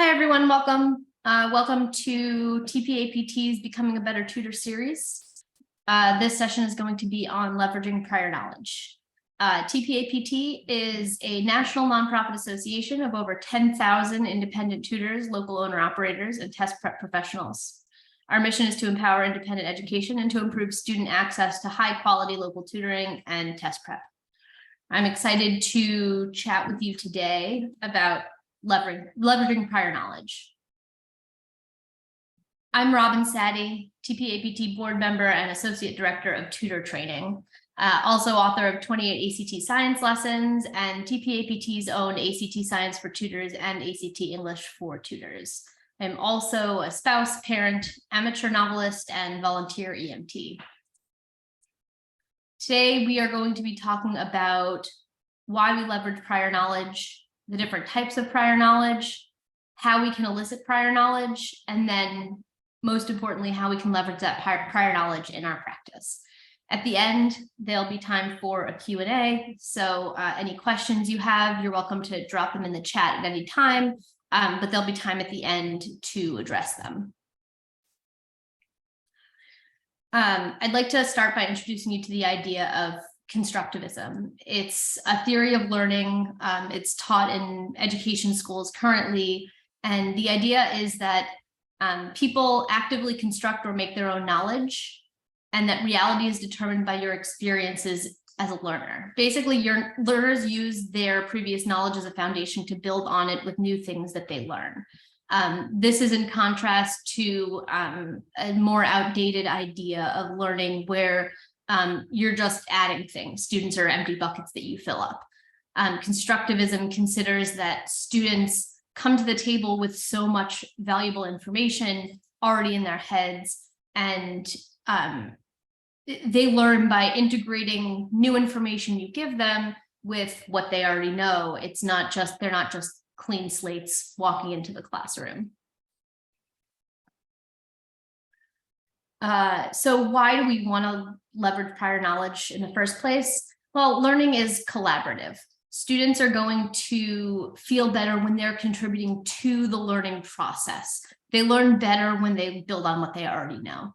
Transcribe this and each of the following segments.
Hi, everyone. Welcome. Welcome to TPAPT's Becoming a Better Tutor series. This session is going to be on leveraging prior knowledge. TPAPT is a national nonprofit association of over 10,000 independent tutors, local owner-operators, and test prep professionals. Our mission is to empower independent education and to improve student access to high-quality local tutoring and test prep. I'm excited to chat with you today about leveraging prior knowledge. I'm Robin Sadie, TPAPT board member and associate director of tutor training, also author of 28 ACT science lessons and TPAPT's own ACT science for tutors and ACT English for tutors. I'm also a spouse, parent, amateur novelist, and volunteer EMT. Today, we are going to be talking about why we leverage prior knowledge, the different types of prior knowledge, how we can elicit prior knowledge, and then most importantly, how we can leverage that prior knowledge in our practice. At the end, there'll be time for a Q&A. So any questions you have, you're welcome to drop them in the chat at any time, but there'll be time at the end to address them. I'd like to start by introducing you to the idea of constructivism. It's a theory of learning. It's taught in education schools currently. And the idea is that people actively construct or make their own knowledge, and that reality is determined by your experiences as a learner. Basically, your learners use their previous knowledge as a foundation to build on it with new things that they learn. This is in contrast to a more outdated idea of learning where you're just adding things. Students are empty buckets that you fill up. Constructivism considers that students come to the table with so much valuable information already in their heads, and they learn by integrating new information you give them with what they already know. They're not just clean slates walking into the classroom. So why do we want to leverage prior knowledge in the first place? Well, learning is collaborative. Students are going to feel better when they're contributing to the learning process. They learn better when they build on what they already know.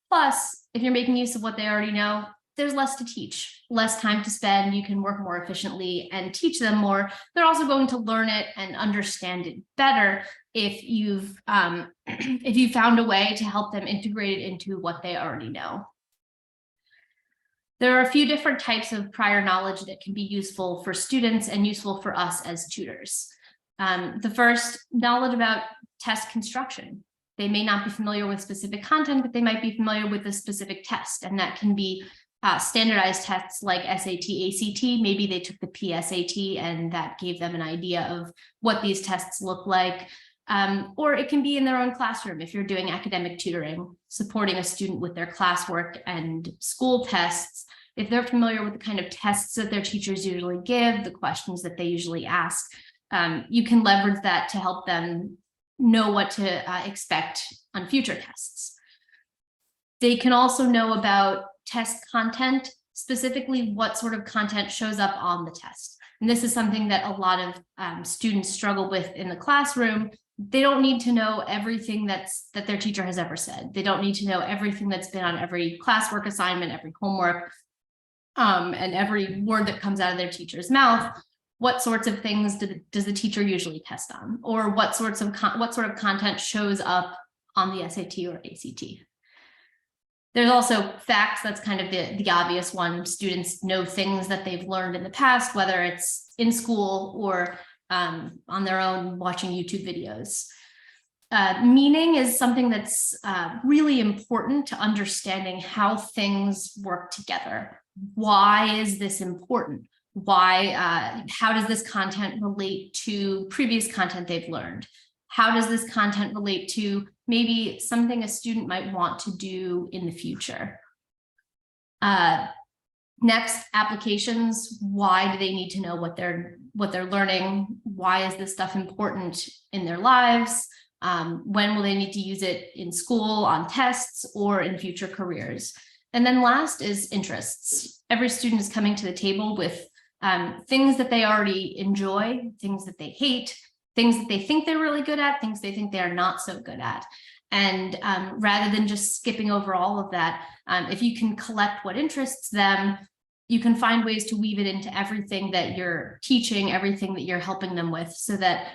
Plus, if you're making use of what they already know, there's less to teach, less time to spend. You can work more efficiently and teach them more. They're also going to learn it and understand it better if you've found a way to help them integrate it into what they already know. There are a few different types of prior knowledge that can be useful for students and useful for us as tutors. The first, knowledge about test construction. They may not be familiar with specific content, but they might be familiar with a specific test, and that can be standardized tests like SAT, ACT. Maybe they took the PSAT and that gave them an idea of what these tests look like. Or it can be in their own classroom if you're doing academic tutoring, supporting a student with their classwork and school tests. If they're familiar with the kind of tests that their teachers usually give, the questions that they usually ask, you can leverage that to help them know what to expect on future tests. They can also know about test content, specifically what sort of content shows up on the test. And this is something that a lot of students struggle with in the classroom. They don't need to know everything that their teacher has ever said. They don't need to know everything that's been on every classwork assignment, every homework, and every word that comes out of their teacher's mouth. What sorts of things does the teacher usually test on? Or what sort of content shows up on the SAT or ACT? There's also facts. That's kind of the obvious one. Students know things that they've learned in the past, whether it's in school or on their own watching YouTube videos. Meaning is something that's really important to understanding how things work together. Why is this important? How does this content relate to previous content they've learned? How does this content relate to maybe something a student might want to do in the future? Next, applications. Why do they need to know what they're learning? Why is this stuff important in their lives? When will they need to use it in school, on tests, or in future careers? And then last is interests. Every student is coming to the table with things that they already enjoy, things that they hate, things that they think they're really good at, things they think they are not so good at. And rather than just skipping over all of that, if you can collect what interests them, you can find ways to weave it into everything that you're teaching, everything that you're helping them with, so that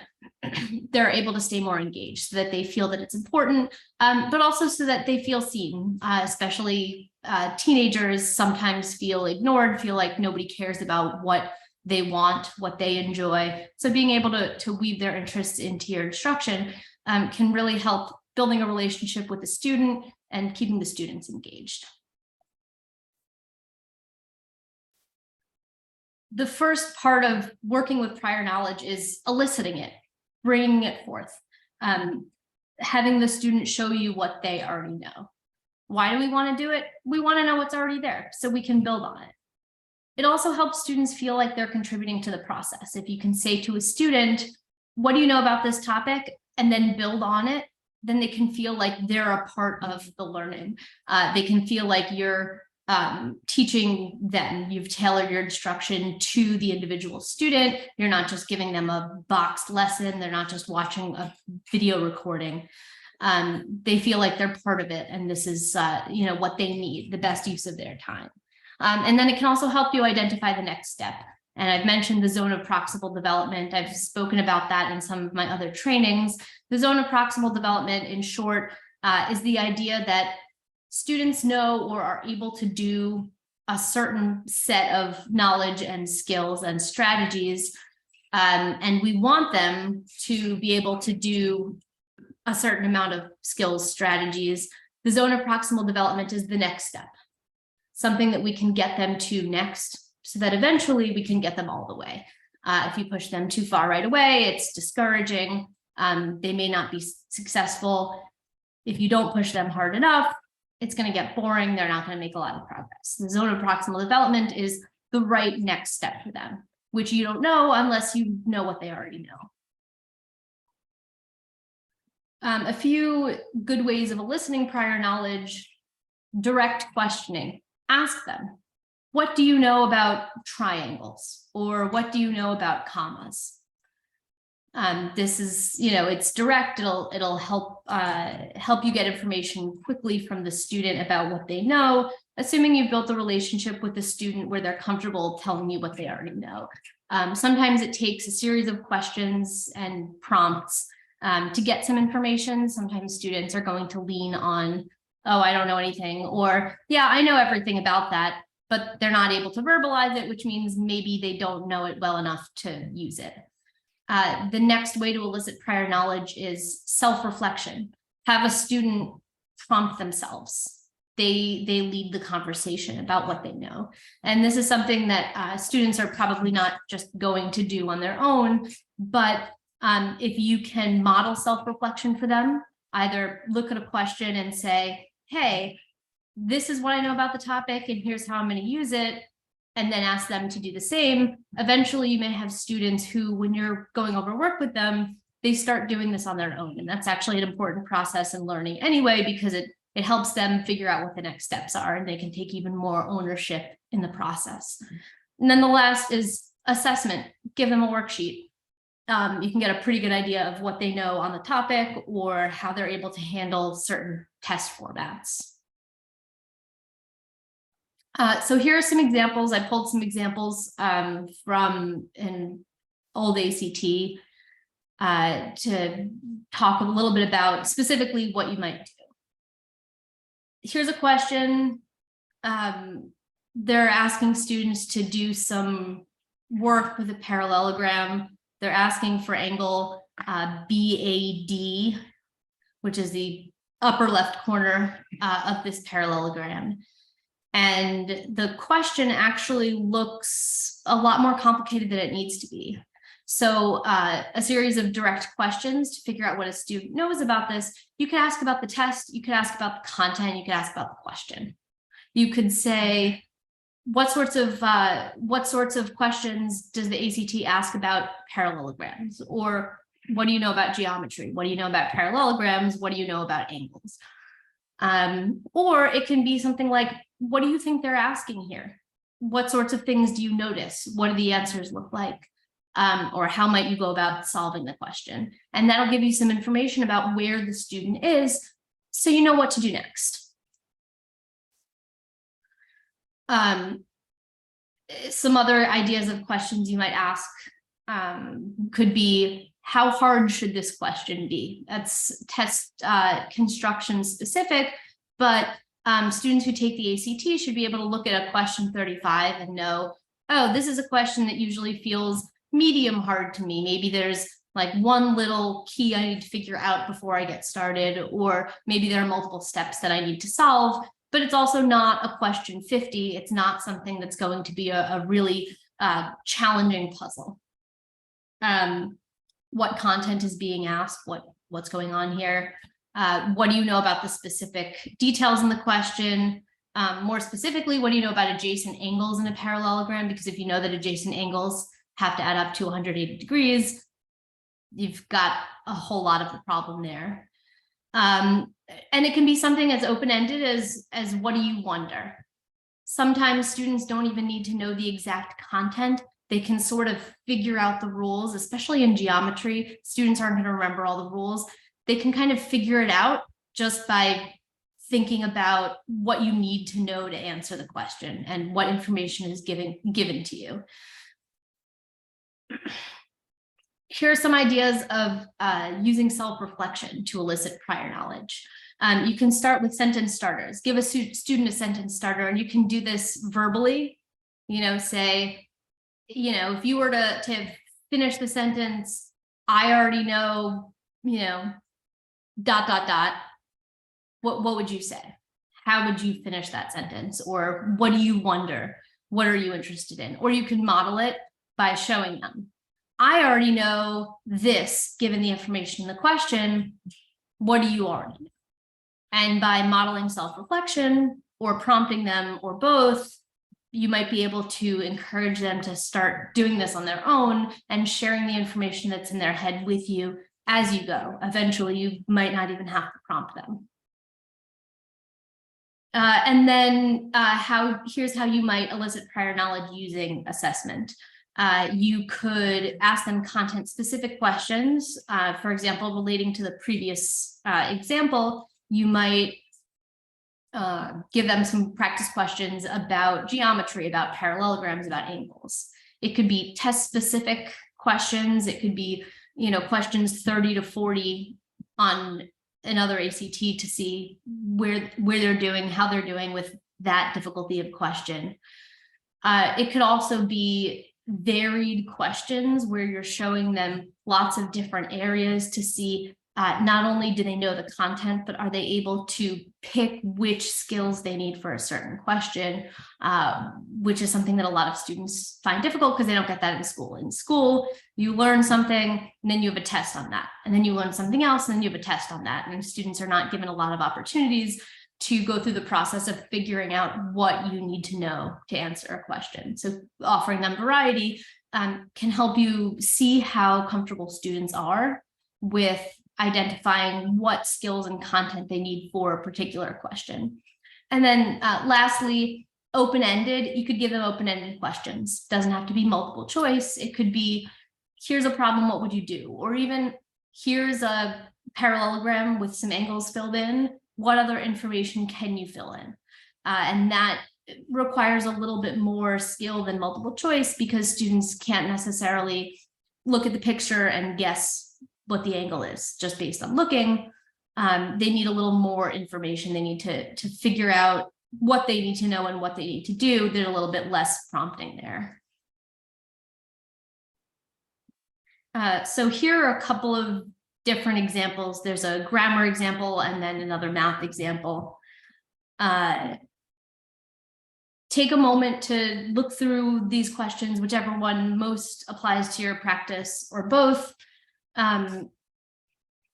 they're able to stay more engaged, so that they feel that it's important, but also so that they feel seen, especially teenagers sometimes feel ignored, feel like nobody cares about what they want, what they enjoy. So being able to weave their interests into your instruction can really help building a relationship with the student and keeping the students engaged. The first part of working with prior knowledge is eliciting it, bringing it forth, having the student show you what they already know. Why do we want to do it? We want to know what's already there so we can build on it. It also helps students feel like they're contributing to the process. If you can say to a student, what do you know about this topic? And then build on it, then they can feel like they're a part of the learning. They can feel like you're teaching them. You've tailored your instruction to the individual student. You're not just giving them a boxed lesson. They're not just watching a video recording. They feel like they're part of it, and this is what they need, the best use of their time. And then it can also help you identify the next step. And I've mentioned the zone of proximal development. I've spoken about that in some of my other trainings. The zone of proximal development, in short, is the idea that students know or are able to do a certain set of knowledge and skills and strategies, and we want them to be able to do a certain amount of skills, strategies. The zone of proximal development is the next step, something that we can get them to next, so that eventually we can get them all the way. If you push them too far right away, it's discouraging. They may not be successful. If you don't push them hard enough, it's going to get boring. They're not going to make a lot of progress. The zone of proximal development is the right next step for them, which you don't know unless you know what they already know. A few good ways of eliciting prior knowledge: direct questioning. Ask them, what do you know about triangles? Or what do you know about commas? This is, it's direct. It'll help you get information quickly from the student about what they know, assuming you've built a relationship with the student where they're comfortable telling you what they already know. Sometimes it takes a series of questions and prompts to get some information. Sometimes students are going to lean on, oh, I don't know anything, or yeah, I know everything about that, but they're not able to verbalize it, which means maybe they don't know it well enough to use it. The next way to elicit prior knowledge is self-reflection. Have a student prompt themselves. They lead the conversation about what they know. And this is something that students are probably not just going to do on their own, but if you can model self-reflection for them, either look at a question and say, hey, this is what I know about the topic, and here's how I'm going to use it, and then ask them to do the same. Eventually, you may have students who, when you're going over work with them, they start doing this on their own. And that's actually an important process in learning anyway, because it helps them figure out what the next steps are, and they can take even more ownership in the process. And then the last is assessment. Give them a worksheet. You can get a pretty good idea of what they know on the topic or how they're able to handle certain test formats. So here are some examples. I pulled some examples from an old ACT to talk a little bit about specifically what you might do. Here's a question. They're asking students to do some work with a parallelogram. They're asking for angle BAD, which is the upper left corner of this parallelogram. And the question actually looks a lot more complicated than it needs to be. So a series of direct questions to figure out what a student knows about this. You could ask about the test, you could ask about the content, you could ask about the question. You could say, what sorts of questions does the ACT ask about parallelograms? Or what do you know about geometry? What do you know about parallelograms? What do you know about angles? Or it can be something like, what do you think they're asking here? What sorts of things do you notice? What do the answers look like? or how might you go about solving the question? And that'll give you some information about where the student is, so you know what to do next. Some other ideas of questions you might ask could be, how hard should this question be? That's test construction specific, but students who take the ACT should be able to look at a question 35 and know, oh, this is a question that usually feels medium hard to me. Maybe there's like one little key I need to figure out before I get started, or maybe there are multiple steps that I need to solve, but it's also not a question 50. It's not something that's going to be a really challenging puzzle. What content is being asked? What's going on here? What do you know about the specific details in the question? More specifically, what do you know about adjacent angles in a parallelogram? Because if you know that adjacent angles have to add up to 180 degrees, you've got a whole lot of the problem there. And it can be something as open-ended as what do you wonder? Sometimes students don't even need to know the exact content. They can sort of figure out the rules, especially in geometry. Students aren't going to remember all the rules. They can kind of figure it out just by thinking about what you need to know to answer the question and what information is given to you. Here are some ideas of using self-reflection to elicit prior knowledge. You can start with sentence starters. Give a student a sentence starter, and you can do this verbally. Say, if you were to finish the sentence, I already know, dot, dot, dot. What would you say? How would you finish that sentence? Or what do you wonder? What are you interested in? Or you can model it by showing them. I already know this, given the information in the question. What do you already know? And by modeling self-reflection or prompting them or both, you might be able to encourage them to start doing this on their own and sharing the information that's in their head with you as you go. Eventually, you might not even have to prompt them. And then here's how you might elicit prior knowledge using assessment. You could ask them content-specific questions. For example, relating to the previous example, you might give them some practice questions about geometry, about parallelograms, about angles. It could be test-specific questions. It could be, questions 30 to 40 on another ACT to see where they're doing, how they're doing with that difficulty of question. It could also be varied questions where you're showing them lots of different areas to see not only do they know the content, but are they able to pick which skills they need for a certain question, which is something that a lot of students find difficult because they don't get that in school. In school, you learn something and then you have a test on that. And then you learn something else and then you have a test on that. And students are not given a lot of opportunities to go through the process of figuring out what you need to know to answer a question. So offering them variety can help you see how comfortable students are with identifying what skills and content they need for a particular question. And then lastly, open-ended, you could give them open-ended questions. Doesn't have to be multiple choice. It could be, here's a problem, what would you do? Or even, here's a parallelogram with some angles filled in. What other information can you fill in? And that requires a little bit more skill than multiple choice because students can't necessarily look at the picture and guess what the angle is just based on looking. They need a little more information. They need to figure out what they need to know and what they need to do. There's a little bit less prompting there. So here are a couple of different examples. There's a grammar example and then another math example. Take a moment to look through these questions, whichever one most applies to your practice or both. And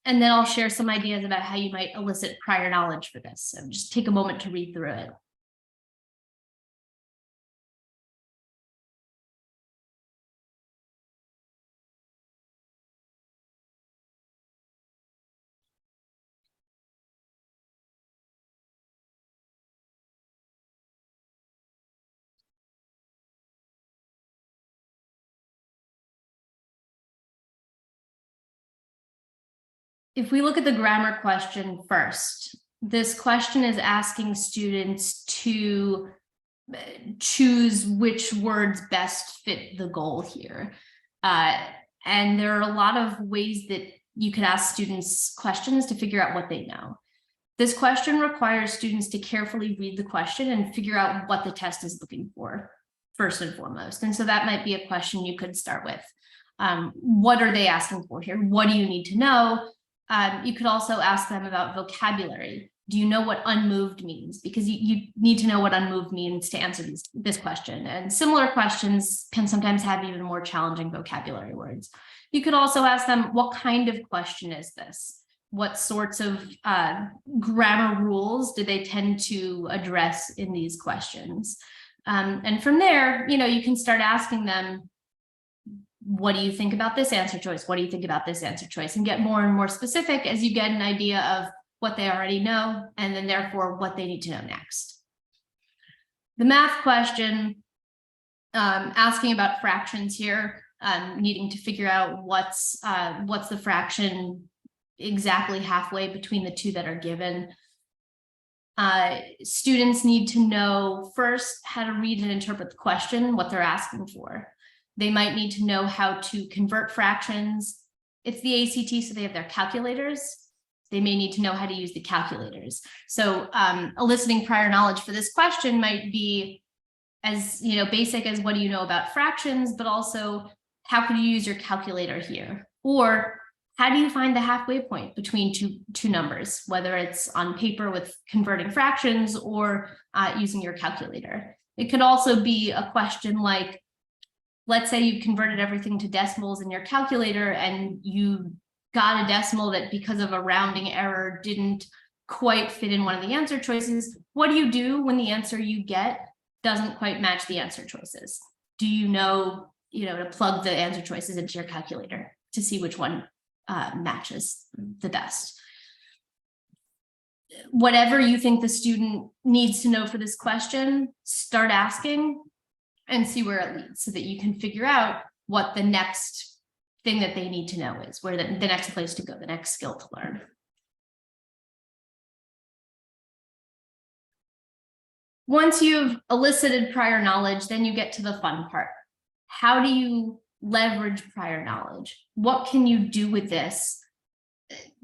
then I'll share some ideas about how you might elicit prior knowledge for this. So just take a moment to read through it. If we look at the grammar question first, this question is asking students to choose which words best fit the goal here. And there are a lot of ways that you could ask students questions to figure out what they know. This question requires students to carefully read the question and figure out what the test is looking for, first and foremost. And so that might be a question you could start with. What are they asking for here? What do you need to know? You could also ask them about vocabulary. Do you know what unmoved means? Because you need to know what unmoved means to answer this question. And similar questions can sometimes have even more challenging vocabulary words. You could also ask them, what kind of question is this? What sorts of grammar rules do they tend to address in these questions? And from there, you can start asking them, what do you think about this answer choice? What do you think about this answer choice? And get more and more specific as you get an idea of what they already know, and then therefore what they need to know next. The math question, asking about fractions here, needing to figure out what's the fraction exactly halfway between the two that are given. Students need to know first how to read and interpret the question, what they're asking for. They might need to know how to convert fractions. It's the ACT, so they have their calculators. They may need to know how to use the calculators. So eliciting prior knowledge for this question might be as basic as what do you know about fractions, but also how can you use your calculator here? Or how do you find the halfway point between two numbers, whether it's on paper with converting fractions or using your calculator? It could also be a question like, let's say you've converted everything to decimals in your calculator and you got a decimal that because of a rounding error didn't quite fit in one of the answer choices. What do you do when the answer you get doesn't quite match the answer choices? Do you know, to plug the answer choices into your calculator to see which one matches the best? Whatever you think the student needs to know for this question, start asking and see where it leads so that you can figure out what the next thing that they need to know is, where the next place to go, the next skill to learn. Once you've elicited prior knowledge, then you get to the fun part. How do you leverage prior knowledge? What can you do with this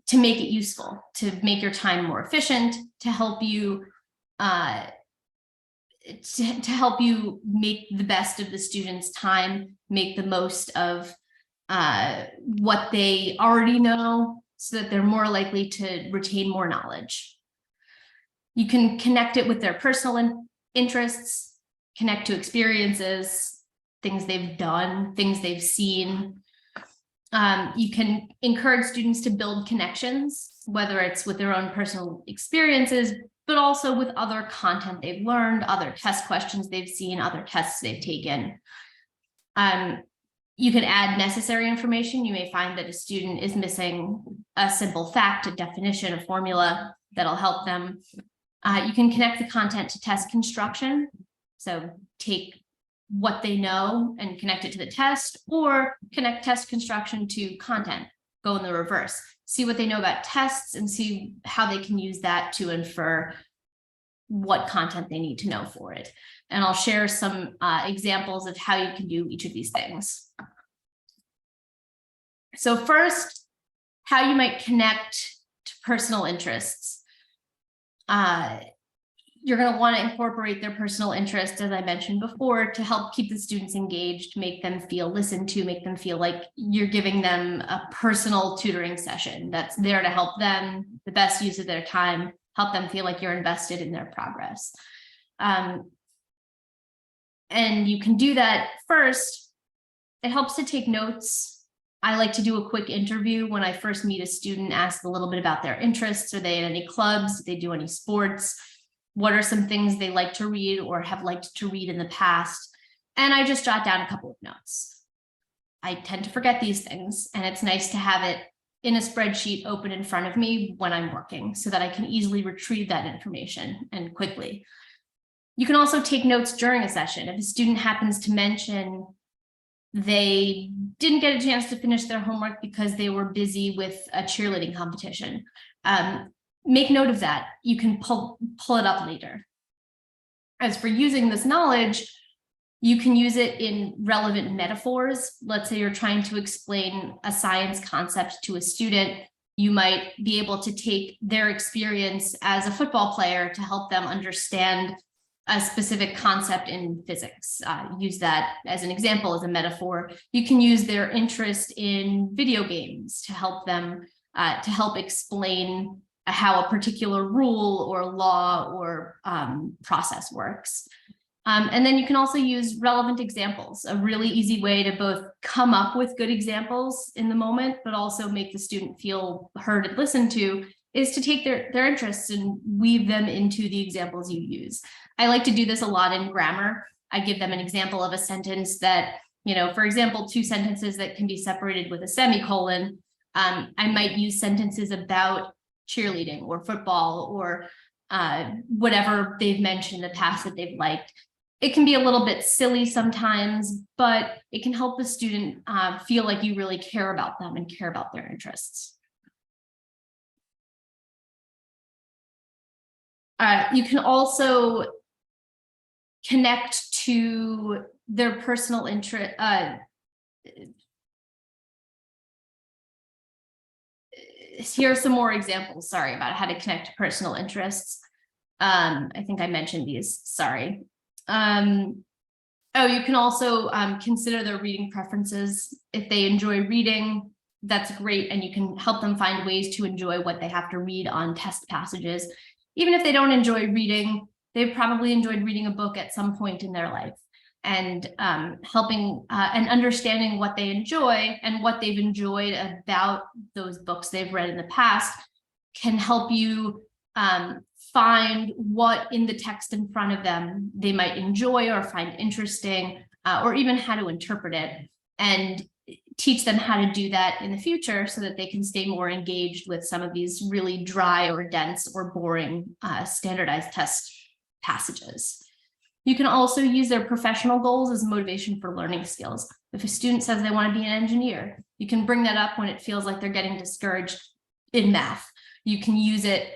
to make it useful, to make your time more efficient, to help you make the best of the students' time, make the most of what they already know so that they're more likely to retain more knowledge. You can connect it with their personal interests, connect to experiences, things they've done, things they've seen. You can encourage students to build connections, whether it's with their own personal experiences, but also with other content they've learned, other test questions they've seen, other tests they've taken. You can add necessary information. You may find that a student is missing a simple fact, a definition, a formula that'll help them. You can connect the content to test construction. So take what they know and connect it to the test, or connect test construction to content, go in the reverse. See what they know about tests and see how they can use that to infer what content they need to know for it. And I'll share some examples of how you can do each of these things. So first, how you might connect to personal interests. You're going to want to incorporate their personal interests, as I mentioned before, to help keep the students engaged, make them feel listened to, make them feel like you're giving them a personal tutoring session that's there to help them, the best use of their time, help them feel like you're invested in their progress. And you can do that first. It helps to take notes. I like to do a quick interview when I first meet a student, ask a little bit about their interests. Are they in any clubs? Do they do any sports? What are some things they like to read or have liked to read in the past? And I just jot down a couple of notes. I tend to forget these things, and it's nice to have it in a spreadsheet open in front of me when I'm working so that I can easily retrieve that information and quickly. You can also take notes during a session. If a student happens to mention they didn't get a chance to finish their homework because they were busy with a cheerleading competition. Make note of that. You can pull it up later. As for using this knowledge, you can use it in relevant metaphors. Let's say you're trying to explain a science concept to a student. You might be able to take their experience as a football player to help them understand a specific concept in physics. Use that as an example, as a metaphor. You can use their interest in video games to help them, to help explain how a particular rule or law or process works. And then you can also use relevant examples. A really easy way to both come up with good examples in the moment, but also make the student feel heard and listened to, is to take their interests and weave them into the examples you use. I like to do this a lot in grammar. I give them an example of a sentence that, for example, two sentences that can be separated with a semicolon. I might use sentences about cheerleading or football or whatever they've mentioned in the past that they've liked. It can be a little bit silly sometimes, but it can help the student feel like you really care about them and care about their interests. You can also connect to their personal interest. Here are some more examples, sorry, about how to connect to personal interests. I think I mentioned these, sorry. You can also consider their reading preferences. If they enjoy reading, that's great, and you can help them find ways to enjoy what they have to read on test passages. Even if they don't enjoy reading, they've probably enjoyed reading a book at some point in their life, and helping and understanding what they enjoy and what they've enjoyed about those books they've read in the past can help you find what in the text in front of them they might enjoy or find interesting, or even how to interpret it, and teach them how to do that in the future so that they can stay more engaged with some of these really dry or dense or boring standardized test passages. You can also use their professional goals as motivation for learning skills. If a student says they want to be an engineer, you can bring that up when it feels like they're getting discouraged in math. You can use it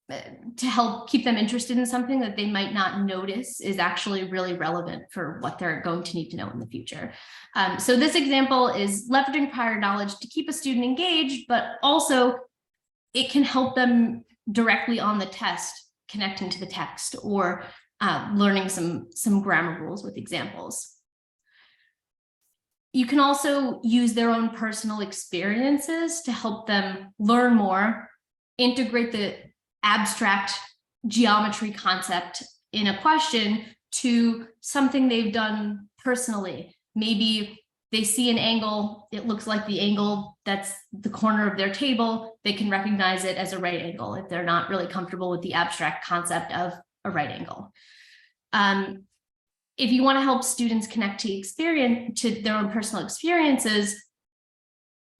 to help keep them interested in something that they might not notice is actually really relevant for what they're going to need to know in the future. So this example is leveraging prior knowledge to keep a student engaged, but also it can help them directly on the test, connecting to the text or learning some grammar rules with examples. You can also use their own personal experiences to help them learn more, integrate the abstract geometry concept in a question to something they've done personally. Maybe they see an angle, it looks like the angle that's the corner of their table, they can recognize it as a right angle if they're not really comfortable with the abstract concept of a right angle. If you want to help students connect to their own personal experiences,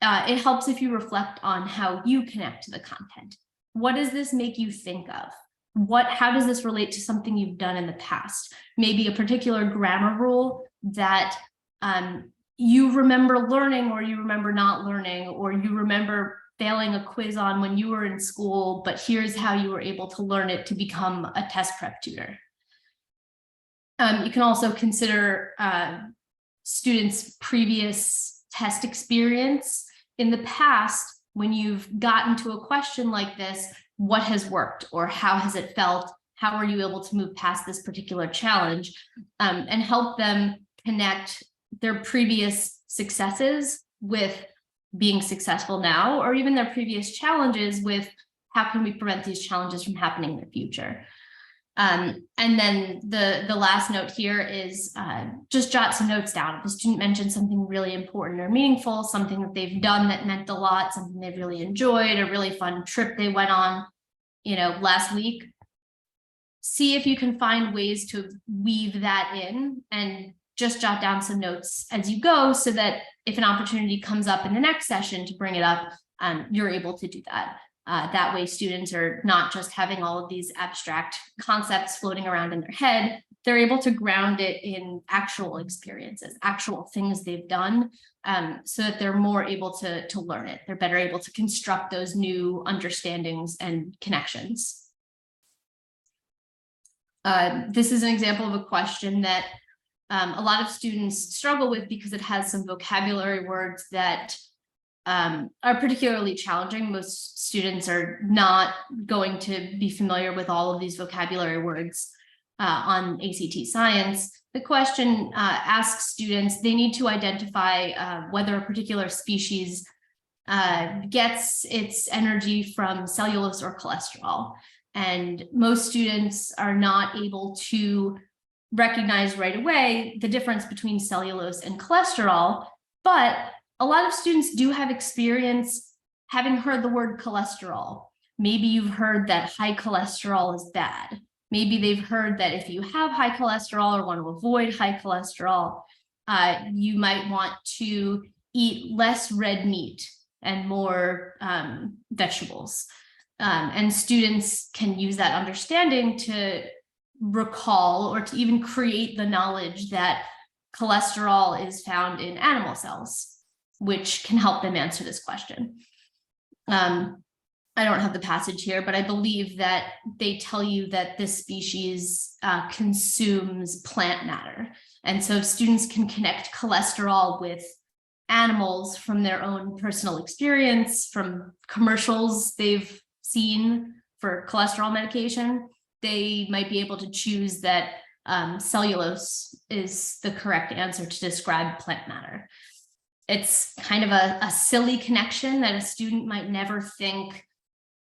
it helps if you reflect on how you connect to the content. What does this make you think of? How does this relate to something you've done in the past? Maybe a particular grammar rule that you remember learning, or you remember not learning, or you remember failing a quiz on when you were in school, but here's how you were able to learn it to become a test prep tutor. You can also consider students' previous test experience in the past. When you've gotten to a question like this, what has worked, or how has it felt? How are you able to move past this particular challenge, and help them connect their previous successes with being successful now, or even their previous challenges with how can we prevent these challenges from happening in the future. And then the last note here is just jot some notes down. If the student mentions something really important or meaningful, something that they've done that meant a lot, something they've really enjoyed, a really fun trip they went on, last week, see if you can find ways to weave that in, and just jot down some notes as you go so that if an opportunity comes up in the next session to bring it up, you're able to do that. That way students are not just having all of these abstract concepts floating around in their head, they're able to ground it in actual experiences, actual things they've done, so that they're more able to learn it. They're better able to construct those new understandings and connections. This is an example of a question that a lot of students struggle with because it has some vocabulary words that are particularly challenging. Most students are not going to be familiar with all of these vocabulary words on ACT Science. The question asks students, they need to identify whether a particular species gets its energy from cellulose or cholesterol. And most students are not able to recognize right away the difference between cellulose and cholesterol, but a lot of students do have experience having heard the word cholesterol. Maybe you've heard that high cholesterol is bad. Maybe they've heard that if you have high cholesterol or want to avoid high cholesterol, you might want to eat less red meat and more vegetables. And students can use that understanding to recall or to even create the knowledge that cholesterol is found in animal cells, which can help them answer this question. I don't have the passage here, but I believe that they tell you that this species consumes plant matter. And so if students can connect cholesterol with animals from their own personal experience, from commercials they've seen for cholesterol medication, they might be able to choose that cellulose is the correct answer to describe plant matter. It's kind of a silly connection that a student might never think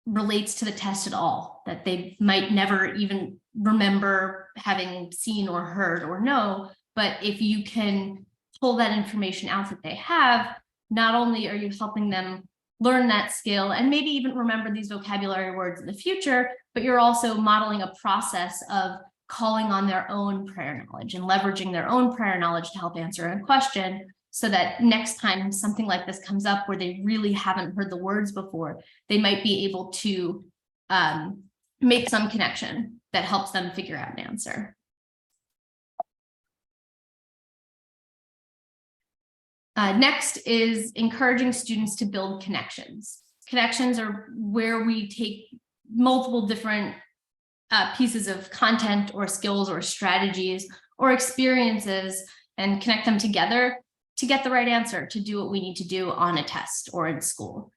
relates to the test at all, that they might never even remember having seen or heard or know. But if you can pull that information out that they have, not only are you helping them learn that skill and maybe even remember these vocabulary words in the future, but you're also modeling a process of calling on their own prior knowledge and leveraging their own prior knowledge to help answer a question, so that next time something like this comes up where they really haven't heard the words before, they might be able to make some connection that helps them figure out an answer. Next is encouraging students to build connections. Connections are where we take multiple different pieces of content or skills or strategies or experiences and connect them together to get the right answer, to do what we need to do on a test or in school.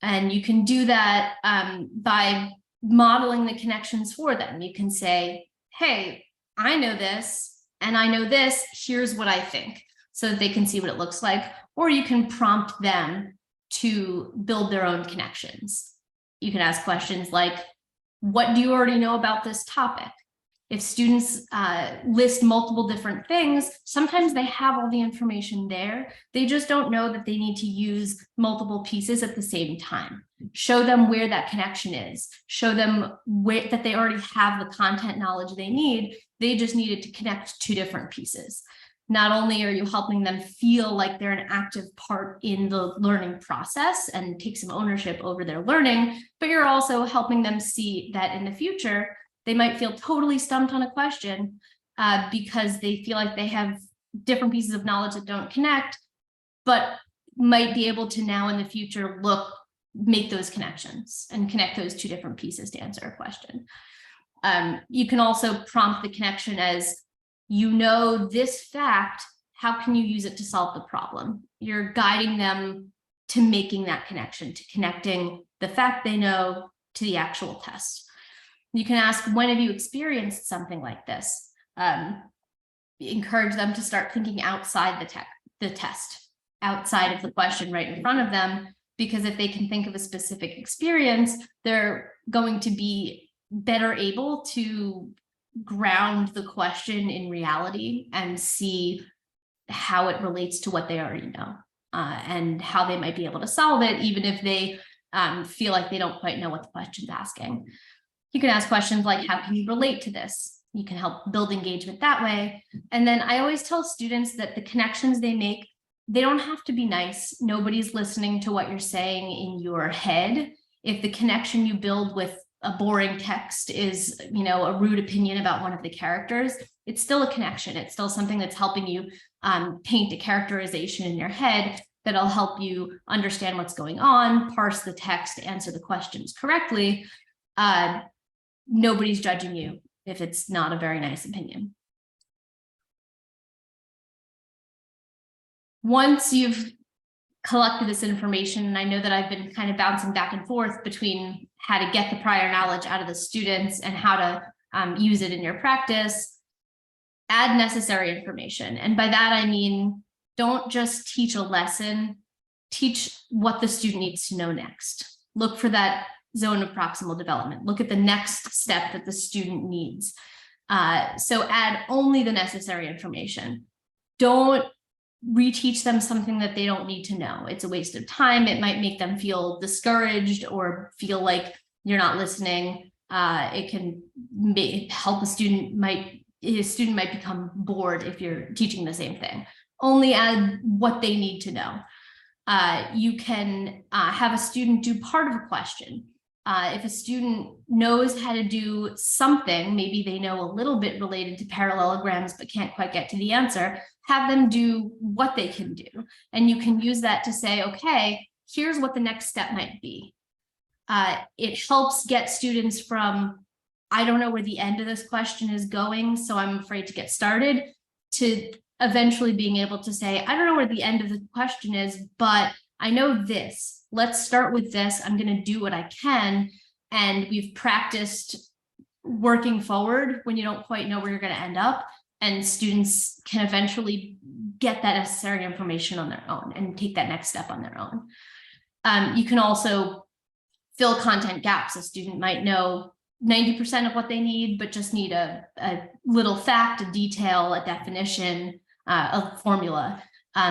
And you can do that by modeling the connections for them. You can say, hey, I know this and I know this, here's what I think, so that they can see what it looks like. Or you can prompt them to build their own connections. You can ask questions like, what do you already know about this topic? If students list multiple different things, sometimes they have all the information there. They just don't know that they need to use multiple pieces at the same time. Show them where that connection is. Show them that they already have the content knowledge they need. They just needed to connect two different pieces. Not only are you helping them feel like they're an active part in the learning process and take some ownership over their learning, but you're also helping them see that in the future, they might feel totally stumped on a question because they feel like they have different pieces of knowledge that don't connect, but might be able to now in the future make those connections and connect those two different pieces to answer a question. You can also prompt the connection as, you know this fact, how can you use it to solve the problem? You're guiding them to making that connection, to connecting the fact they know to the actual test. You can ask, when have you experienced something like this? Encourage them to start thinking outside the test, outside of the question right in front of them, because if they can think of a specific experience, they're going to be better able to ground the question in reality and see how it relates to what they already know and how they might be able to solve it, even if they feel like they don't quite know what the question's asking. You can ask questions like, how can you relate to this? You can help build engagement that way. And then I always tell students that the connections they make, they don't have to be nice. Nobody's listening to what you're saying in your head. If the connection you build with a boring text is, a rude opinion about one of the characters, it's still a connection. It's still something that's helping you paint a characterization in your head that'll help you understand what's going on, parse the text, answer the questions correctly. Nobody's judging you if it's not a very nice opinion. Once you've collected this information, and I know that I've been kind of bouncing back and forth between how to get the prior knowledge out of the students and how to use it in your practice, add necessary information. And by that, I mean, don't just teach a lesson, teach what the student needs to know next. Look for that zone of proximal development. Look at the next step that the student needs. So add only the necessary information. Don't reteach them something that they don't need to know. It's a waste of time. It might make them feel discouraged or feel like you're not listening. It can help a student might become bored if you're teaching the same thing. Only add what they need to know. You can have a student do part of a question. If a student knows how to do something, maybe they know a little bit related to parallelograms but can't quite get to the answer, have them do what they can do. And you can use that to say, okay, here's what the next step might be. It helps get students from, I don't know where the end of this question is going, so I'm afraid to get started, to eventually being able to say, I don't know where the end of the question is, but I know this. Let's start with this. I'm going to do what I can. And we've practiced working forward when you don't quite know where you're going to end up. And students can eventually get that necessary information on their own and take that next step on their own. You can also fill content gaps. A student might know 90% of what they need, but just need a little fact, a detail, a definition, a formula.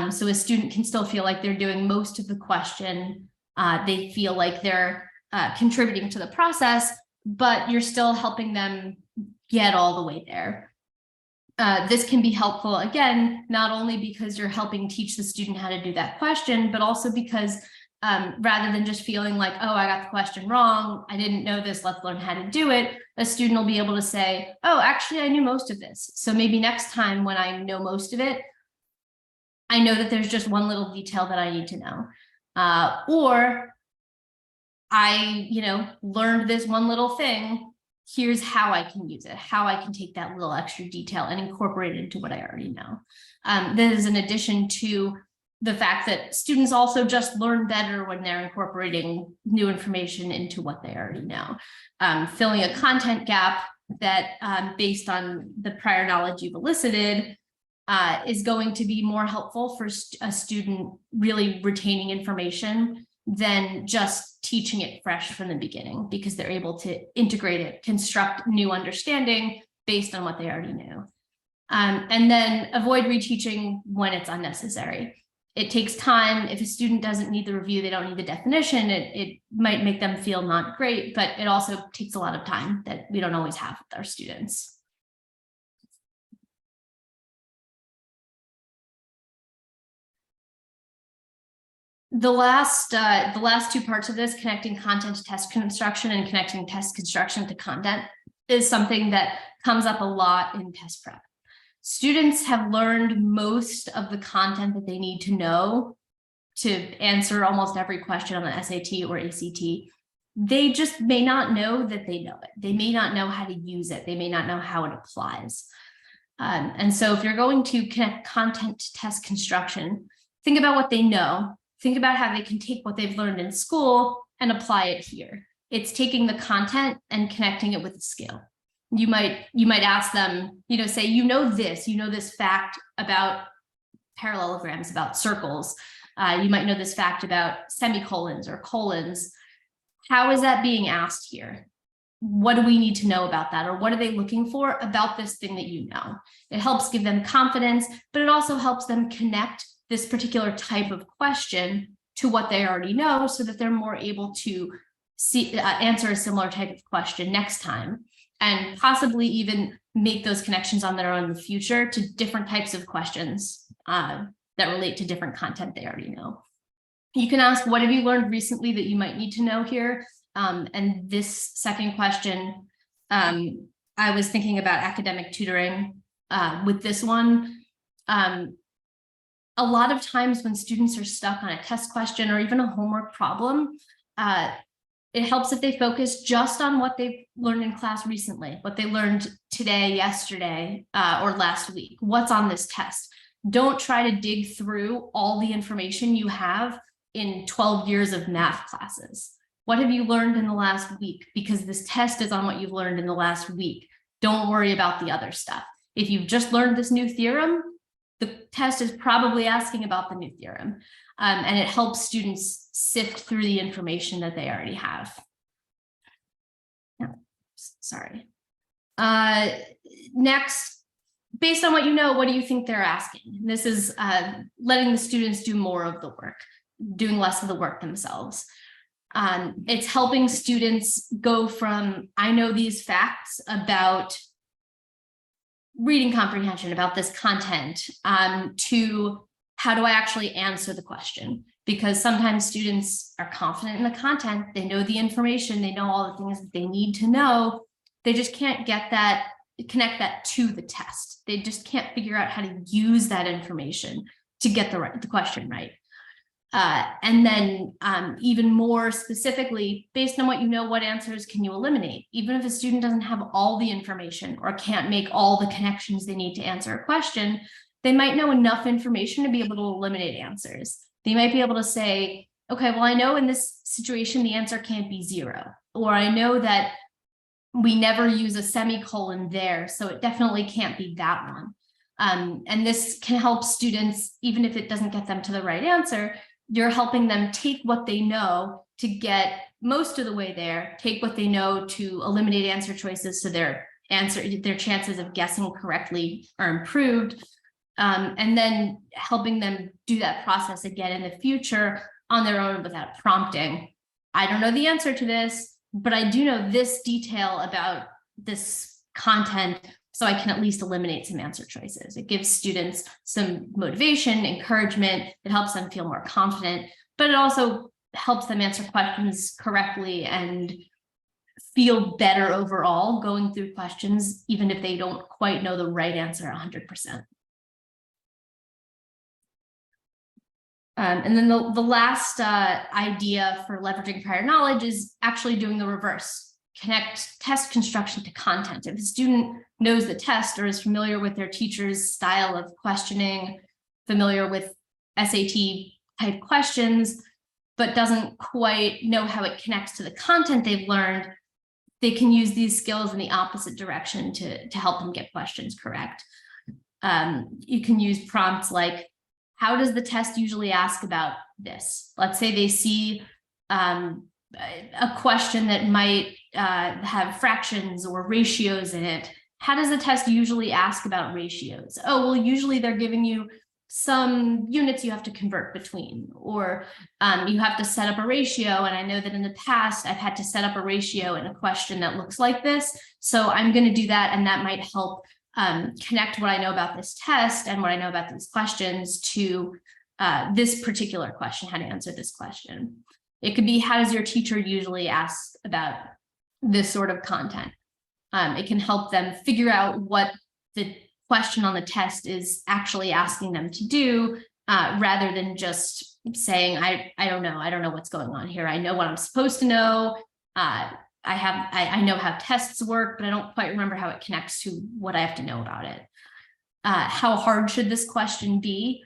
So a student can still feel like they're doing most of the question. They feel like they're contributing to the process, but you're still helping them get all the way there. This can be helpful, again, not only because you're helping teach the student how to do that question, but also because rather than just feeling like, oh, I got the question wrong, I didn't know this, let's learn how to do it, a student will be able to say, oh, actually, I knew most of this. So maybe next time when I know most of it, I know that there's just one little detail that I need to know. Or I, learned this one little thing. Here's how I can use it, how I can take that little extra detail and incorporate it into what I already know. This is in addition to the fact that students also just learn better when they're incorporating new information into what they already know. Filling a content gap that based on the prior knowledge you've elicited is going to be more helpful for a student really retaining information than just teaching it fresh from the beginning, because they're able to integrate it, construct new understanding based on what they already knew. And then avoid reteaching when it's unnecessary. It takes time. If a student doesn't need the review, they don't need the definition, it might make them feel not great, but it also takes a lot of time that we don't always have with our students. The last two parts of this, connecting content to test construction and connecting test construction to content, is something that comes up a lot in test prep. Students have learned most of the content that they need to know to answer almost every question on the SAT or ACT. They just may not know that they know it. They may not know how to use it. They may not know how it applies. And so if you're going to connect content to test construction, think about what they know. Think about how they can take what they've learned in school and apply it here. It's taking the content and connecting it with the skill. You might ask them, say, you know this fact about parallelograms, about circles. You might know this fact about semicolons or colons. How is that being asked here? What do we need to know about that? Or what are they looking for about this thing that you know? It helps give them confidence, but it also helps them connect this particular type of question to what they already know, so that they're more able to answer a similar type of question next time, and possibly even make those connections on their own in the future to different types of questions that relate to different content they already know. You can ask, what have you learned recently that you might need to know here? And this second question, I was thinking about academic tutoring with this one. A lot of times when students are stuck on a test question or even a homework problem, it helps if they focus just on what they've learned in class recently, what they learned today, yesterday, or last week. What's on this test? Don't try to dig through all the information you have in 12 years of math classes. What have you learned in the last week? Because this test is on what you've learned in the last week. Don't worry about the other stuff. If you've just learned this new theorem, the test is probably asking about the new theorem. And it helps students sift through the information that they already have. No, sorry. Next, based on what you know, what do you think they're asking? This is letting the students do more of the work, doing less of the work themselves. It's helping students go from, I know these facts about reading comprehension, about this content, to how do I actually answer the question? Because sometimes students are confident in the content, they know the information, they know all the things that they need to know. They just can't get that, connect that to the test. They just can't figure out how to use that information to get the question right. And then even more specifically, based on what you know, what answers can you eliminate? Even if a student doesn't have all the information or can't make all the connections they need to answer a question, they might know enough information to be able to eliminate answers. They might be able to say, okay, well, I know in this situation, the answer can't be 0, or I know that we never use a semicolon there, so it definitely can't be that one. And this can help students, even if it doesn't get them to the right answer, you're helping them take what they know to get most of the way there, take what they know to eliminate answer choices so their chances of guessing correctly are improved. And then helping them do that process again in the future on their own without prompting. I don't know the answer to this, but I do know this detail about this content, so I can at least eliminate some answer choices. It gives students some motivation, encouragement. It helps them feel more confident, but it also helps them answer questions correctly and feel better overall going through questions, even if they don't quite know the right answer 100%. And then the last idea for leveraging prior knowledge is actually doing the reverse. Connect test construction to content. If a student knows the test or is familiar with their teacher's style of questioning, familiar with SAT type questions, but doesn't quite know how it connects to the content they've learned, they can use these skills in the opposite direction to help them get questions correct. You can use prompts like, how does the test usually ask about this? Let's say they see a question that might have fractions or ratios in it. How does the test usually ask about ratios? Oh, well, usually they're giving you some units you have to convert between, or you have to set up a ratio. And I know that in the past, I've had to set up a ratio in a question that looks like this. So I'm going to do that, and that might help connect what I know about this test and what I know about these questions to this particular question, how to answer this question. It could be, how does your teacher usually ask about this sort of content? It can help them figure out what the question on the test is actually asking them to do, rather than just saying, I don't know what's going on here. I know what I'm supposed to know. I know how tests work, but I don't quite remember how it connects to what I have to know about it. How hard should this question be?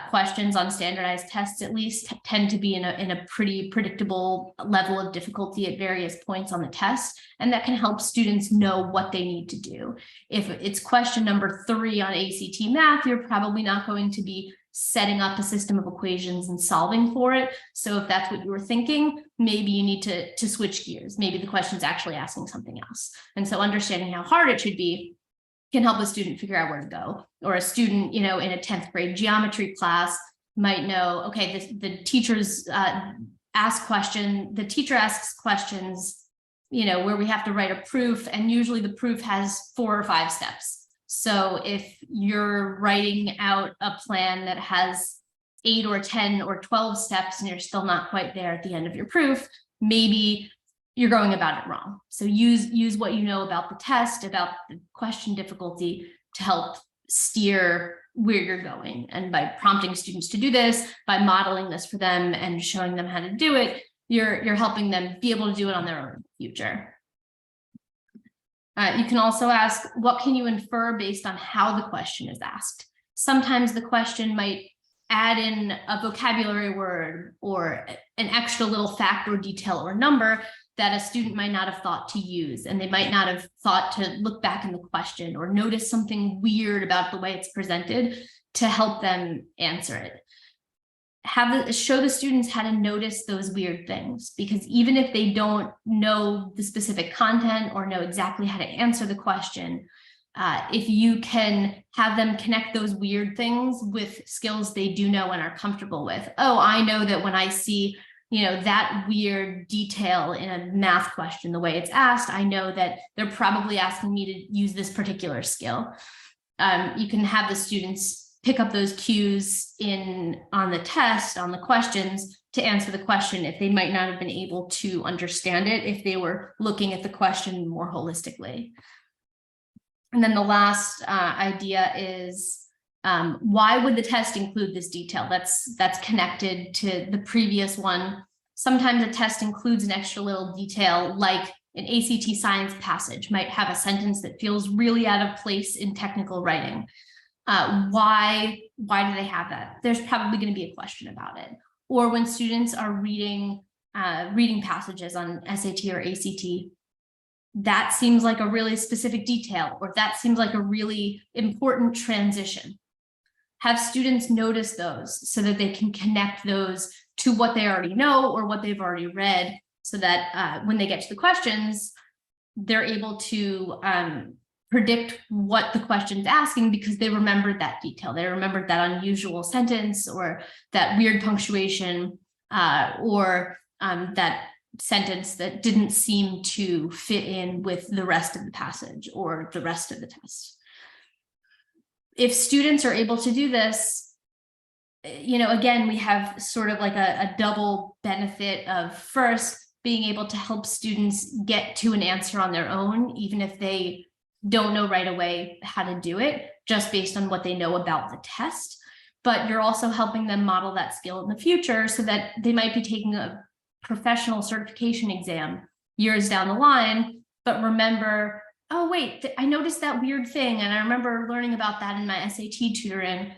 Questions on standardized tests, at least, tend to be in a pretty predictable level of difficulty at various points on the test, and that can help students know what they need to do. If it's question number 3 on ACT math, you're probably not going to be setting up a system of equations and solving for it. So if that's what you were thinking, maybe you need to switch gears. Maybe the question is actually asking something else. And so understanding how hard it should be can help a student figure out where to go. Or a student, in a 10th grade geometry class might know, okay, the teachers the teacher asks questions, where we have to write a proof, and usually the proof has 4 or 5 steps. So if you're writing out a plan that has 8 or 10 or 12 steps and you're still not quite there at the end of your proof, maybe you're going about it wrong. So use what you know about the test, about the question difficulty, to help steer where you're going. And by prompting students to do this, by modeling this for them and showing them how to do it, you're helping them be able to do it on their own in the future. You can also ask, what can you infer based on how the question is asked? Sometimes the question might add in a vocabulary word or an extra little fact or detail or number that a student might not have thought to use, and they might not have thought to look back in the question or notice something weird about the way it's presented to help them answer it. Show the students how to notice those weird things, because even if they don't know the specific content or know exactly how to answer the question, if you can have them connect those weird things with skills they do know and are comfortable with. Oh, I know that when I see, that weird detail in a math question, the way it's asked, I know that they're probably asking me to use this particular skill. You can have the students pick up those cues on the test, on the questions, to answer the question if they might not have been able to understand it if they were looking at the question more holistically. And then the last idea is, why would the test include this detail? That's connected to the previous one. Sometimes a test includes an extra little detail, like an ACT science passage might have a sentence that feels really out of place in technical writing. Why do they have that? There's probably going to be a question about it. Or when students are reading passages on SAT or ACT, that seems like a really specific detail, or that seems like a really important transition. Have students notice those so that they can connect those to what they already know or what they've already read, so that when they get to the questions, they're able to predict what the question's asking because they remembered that detail. They remembered that unusual sentence or that weird punctuation or that sentence that didn't seem to fit in with the rest of the passage or the rest of the test. If students are able to do this, again, we have sort of like a double benefit of, first, being able to help students get to an answer on their own, even if they don't know right away how to do it, just based on what they know about the test. But you're also helping them model that skill in the future so that they might be taking a professional certification exam years down the line, but remember, oh, wait, I noticed that weird thing, and I remember learning about that in my SAT tutoring.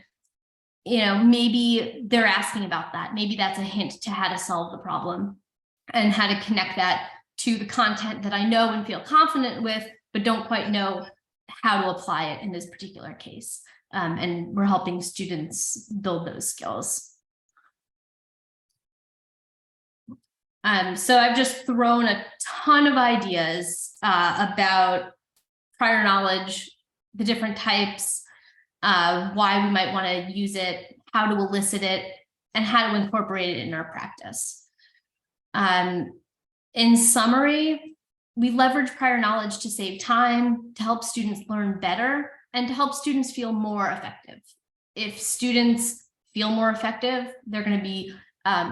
Maybe they're asking about that. Maybe that's a hint to how to solve the problem and how to connect that to the content that I know and feel confident with, but don't quite know how to apply it in this particular case. And we're helping students build those skills. So I've just thrown a ton of ideas about prior knowledge, the different types, why we might want to use it, how to elicit it, and how to incorporate it in our practice. In summary, we leverage prior knowledge to save time, to help students learn better, and to help students feel more effective. If students feel more effective, they're going to be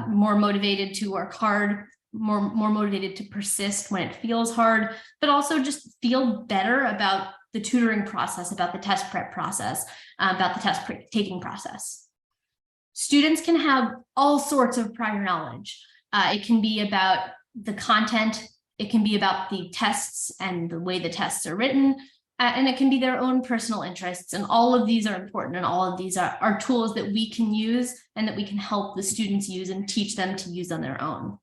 more motivated to work hard, more motivated to persist when it feels hard, but also just feel better about the tutoring process, about the test prep process, about the test taking process. Students can have all sorts of prior knowledge. It can be about the content, it can be about the tests and the way the tests are written, and it can be their own personal interests. And all of these are important, and all of these are tools that we can use and that we can help the students use and teach them to use on their own.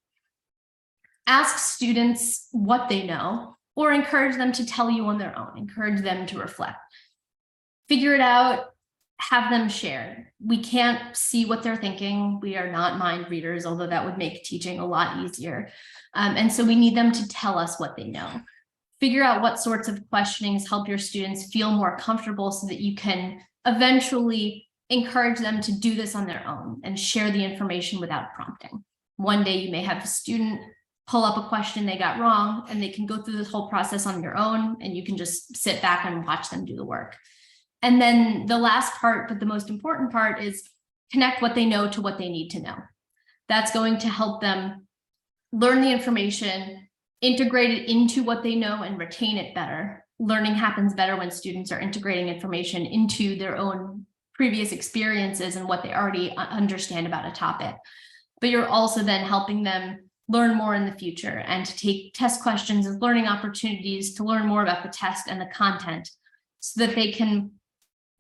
Ask students what they know, or encourage them to tell you on their own, encourage them to reflect. Figure it out, have them share. We can't see what they're thinking. We are not mind readers, although that would make teaching a lot easier. And so we need them to tell us what they know. Figure out what sorts of questionings help your students feel more comfortable so that you can eventually encourage them to do this on their own and share the information without prompting. One day you may have a student pull up a question they got wrong, and they can go through this whole process on their own, and you can just sit back and watch them do the work. And then the last part, but the most important part, is connect what they know to what they need to know. That's going to help them learn the information integrate it into what they know and retain it better. Learning happens better when students are integrating information into their own previous experiences and what they already understand about a topic. But you're also then helping them learn more in the future and to take test questions as learning opportunities to learn more about the test and the content so that they can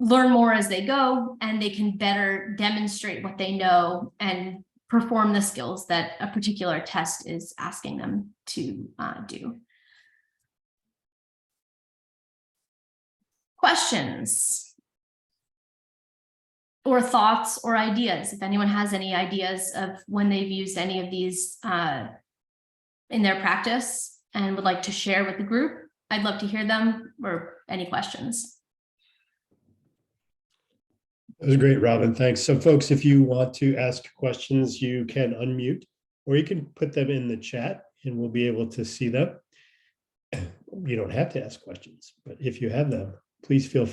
learn more as they go and they can better demonstrate what they know and perform the skills that a particular test is asking them to do. Questions or thoughts or ideas? If anyone has any ideas of when they've used any of these in their practice and would like to share with the group, I'd love to hear them, or any questions. That was great, Robin. Thanks. So folks, if you want to ask questions, you can unmute or you can put them in the chat and we'll be able to see them. You don't have to ask questions, but if you have them, please feel free.